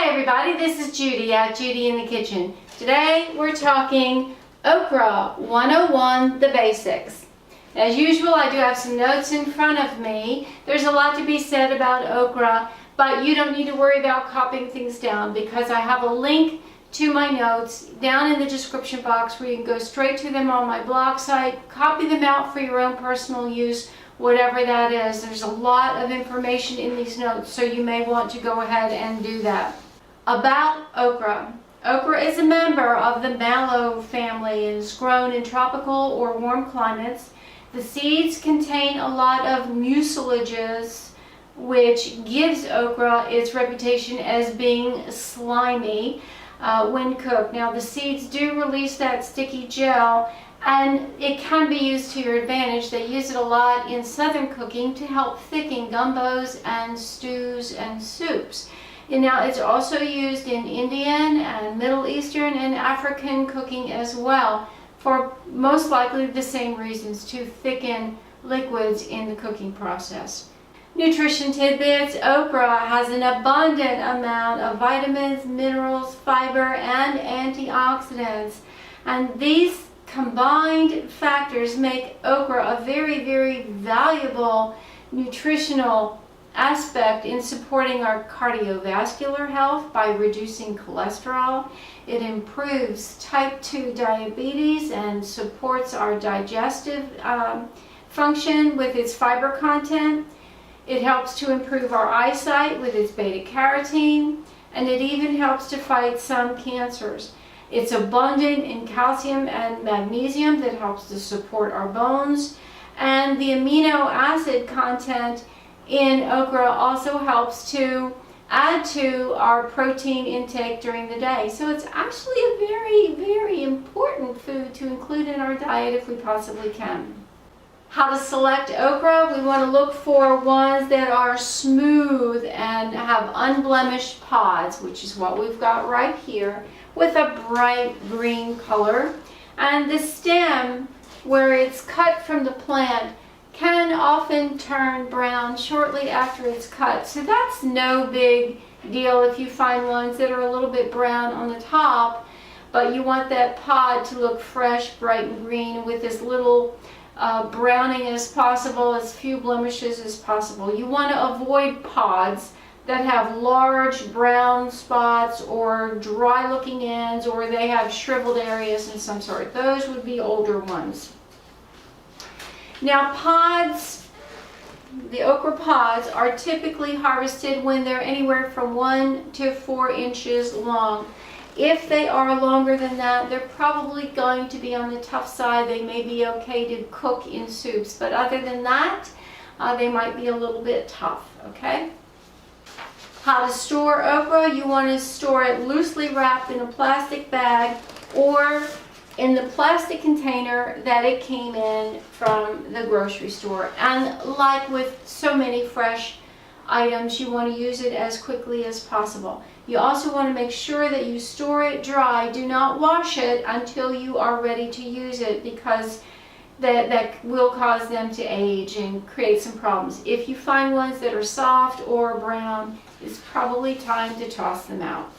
Hi everybody, this is Judy at Judy in the Kitchen. Today we're talking Okra 101, the basics. As usual, I do have some notes in front of me. There's a lot to be said about okra, but you don't need to worry about copying things down because I have a link to my notes down in the description box where you can go straight to them on my blog site, copy them out for your own personal use, whatever that is. There's a lot of information in these notes, so you may want to go ahead and do that. About okra. Okra is a member of the mallow family and is grown in tropical or warm climates. The seeds contain a lot of mucilages, which gives okra its reputation as being slimy when cooked. Now the seeds do release that sticky gel, and it can be used to your advantage. They use it a lot in southern cooking to help thicken gumbos and stews and soups. And now it's also used in Indian and Middle Eastern and African cooking as well, for most likely the same reasons, to thicken liquids in the cooking process. Nutrition tidbits. Okra has an abundant amount of vitamins, minerals, fiber, and antioxidants. And these combined factors make okra a very, very valuable nutritional aspect in supporting our cardiovascular health by reducing cholesterol. It improves type 2 diabetes and supports our digestive function with its fiber content. It helps to improve our eyesight with its beta-carotene, and it even helps to fight some cancers. It's abundant in calcium and magnesium that helps to support our bones, and the amino acid content in okra also helps to add to our protein intake during the day. So it's actually a very, very important food to include in our diet if we possibly can. How to select okra? We want to look for ones that are smooth and have unblemished pods, which is what we've got right here, with a bright green color. And the stem, where it's cut from the plant, can often turn brown shortly after it's cut. So that's no big deal if you find ones that are a little bit brown on the top, but you want that pod to look fresh, bright and green with as little browning as possible, as few blemishes as possible. You want to avoid pods that have large brown spots or dry looking ends, or they have shriveled areas in some sort. Those would be older ones. Now pods, the okra pods are typically harvested when they're anywhere from 1 to 4 inches long. If they are longer than that, they're probably going to be on the tough side. They may be okay to cook in soups, but other than that, they might be a little bit tough, okay? How to store okra? You want to store it loosely wrapped in a plastic bag or in the plastic container that it came in from the grocery store. And like with so many fresh items, you want to use it as quickly as possible. You also want to make sure that you store it dry. Do not wash it until you are ready to use it, because that will cause them to age and create some problems. If you find ones that are soft or brown, it's probably time to toss them out.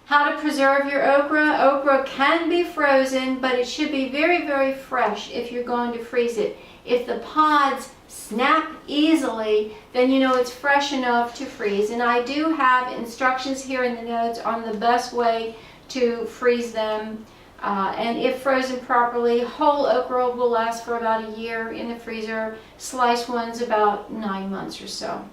How to preserve your okra. Okra can be frozen, but it should be very, very fresh if you're going to freeze it. If the pods snap easily, then you know it's fresh enough to freeze. And I do have instructions here in the notes on the best way to freeze them. And if frozen properly, whole okra will last for about a year in the freezer. Sliced ones about 9 months or so.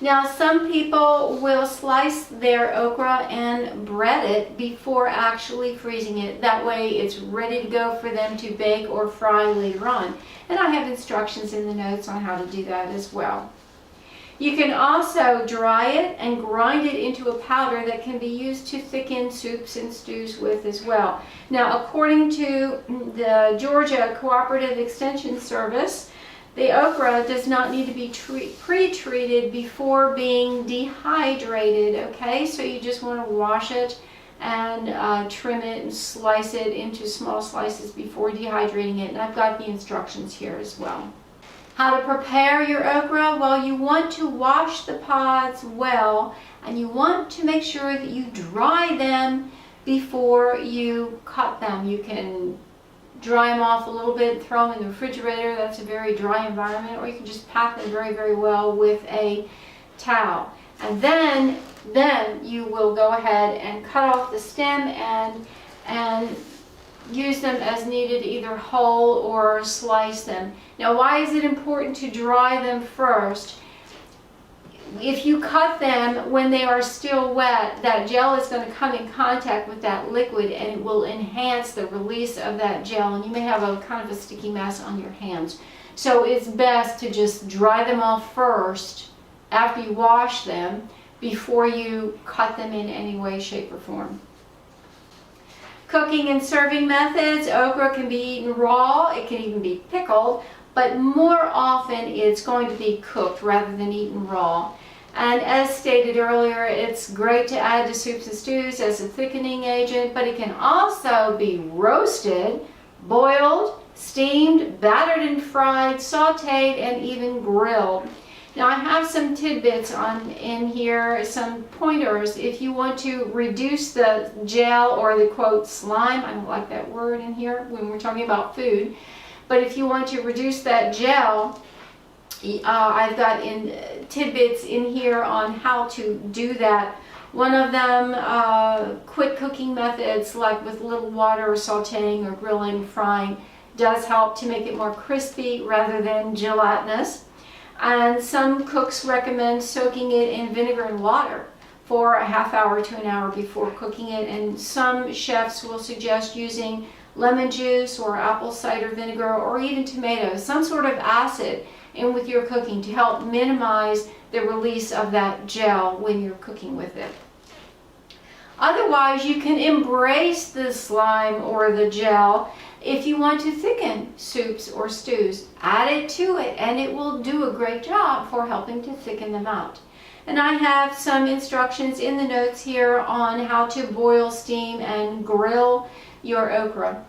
Now some people will slice their okra and bread it before actually freezing it. That way it's ready to go for them to bake or fry later on. And I have instructions in the notes on how to do that as well. You can also dry it and grind it into a powder that can be used to thicken soups and stews with as well. Now according to the Georgia Cooperative Extension Service, the okra does not need to be pre-treated before being dehydrated, okay? So you just want to wash it and trim it and slice it into small slices before dehydrating it. And I've got the instructions here as well. How to prepare your okra? Well, you want to wash the pods well, and you want to make sure that you dry them before you cut them. You can dry them off a little bit, throw them in the refrigerator. That's a very dry environment, or you can just pat them very, very well with a towel. And then you will go ahead and cut off the stem and use them as needed, either whole or slice them. Now, why is it important to dry them first? If you cut them when they are still wet, that gel is going to come in contact with that liquid and it will enhance the release of that gel, and you may have a kind of a sticky mess on your hands. So it's best to just dry them off first after you wash them before you cut them in any way, shape, or form. Cooking and serving methods. Okra can be eaten raw, it can even be pickled, but more often it's going to be cooked rather than eaten raw. And as stated earlier, it's great to add to soups and stews as a thickening agent, but it can also be roasted, boiled, steamed, battered and fried, sauteed, and even grilled. Now, I have some tidbits in here, some pointers if you want to reduce the gel or the quote slime. I don't like that word in here when we're talking about food. But if you want to reduce that gel, I've got tidbits in here on how to do that. One of them, quick cooking methods like with little water or sauteing or grilling, frying, does help to make it more crispy rather than gelatinous. And some cooks recommend soaking it in vinegar and water for a half hour to an hour before cooking it. And some chefs will suggest using lemon juice or apple cider vinegar or even tomatoes, some sort of acid in with your cooking to help minimize the release of that gel when you're cooking with it. Otherwise, you can embrace the slime or the gel if you want to thicken soups or stews. Add it to it and it will do a great job for helping to thicken them out. And I have some instructions in the notes here on how to boil, steam, and grill your okra.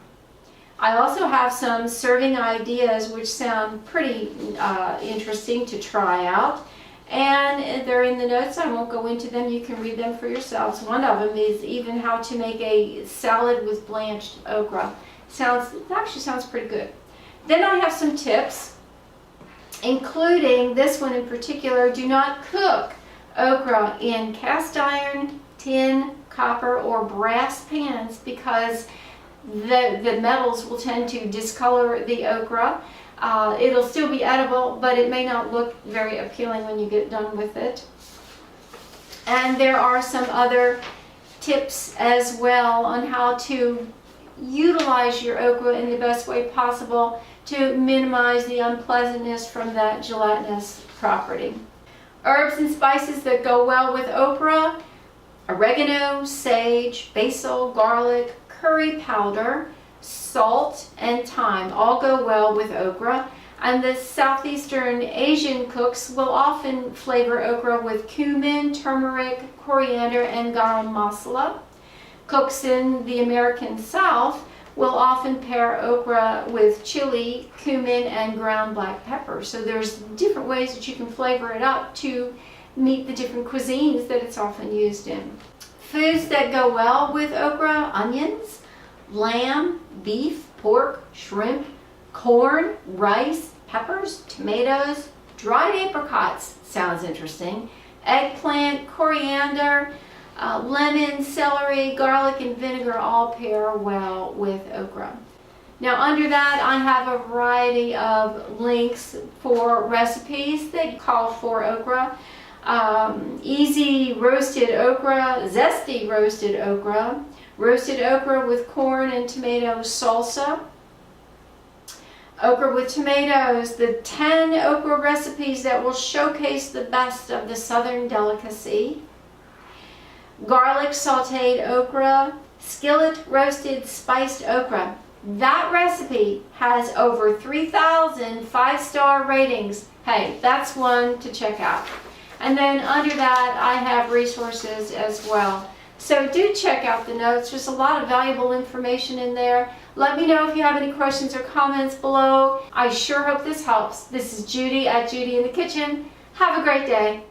I also have some serving ideas which sound pretty interesting to try out, and they're in the notes. I won't go into them. You can read them for yourselves. One of them is even how to make a salad with blanched okra. It actually sounds pretty good. Then I have some tips, including this one in particular. Do not cook okra in cast iron, tin, copper, or brass pans because the metals will tend to discolor the okra. It'll still be edible, but it may not look very appealing when you get done with it. And there are some other tips as well on how to utilize your okra in the best way possible to minimize the unpleasantness from that gelatinous property. Herbs and spices that go well with okra: oregano, sage, basil, garlic, curry powder, salt, and thyme all go well with okra. And the Southeastern Asian cooks will often flavor okra with cumin, turmeric, coriander, and garam masala. Cooks in the American South will often pair okra with chili, cumin, and ground black pepper. So there's different ways that you can flavor it up to meet the different cuisines that it's often used in. Foods that go well with okra: onions, lamb, beef, pork, shrimp, corn, rice, peppers, tomatoes, dried apricots, sounds interesting, eggplant, coriander, lemon, celery, garlic, and vinegar all pair well with okra. Now under that, I have a variety of links for recipes that call for okra. Easy roasted okra, zesty roasted okra with corn and tomato salsa, okra with tomatoes, the 10 okra recipes that will showcase the best of the southern delicacy, garlic sauteed okra, skillet roasted spiced okra. That recipe has over 3,000 5-star ratings. Hey, that's one to check out. And then under that, I have resources as well. So do check out the notes. There's a lot of valuable information in there. Let me know if you have any questions or comments below. I sure hope this helps. This is Judi at Judi in the Kitchen. Have a great day.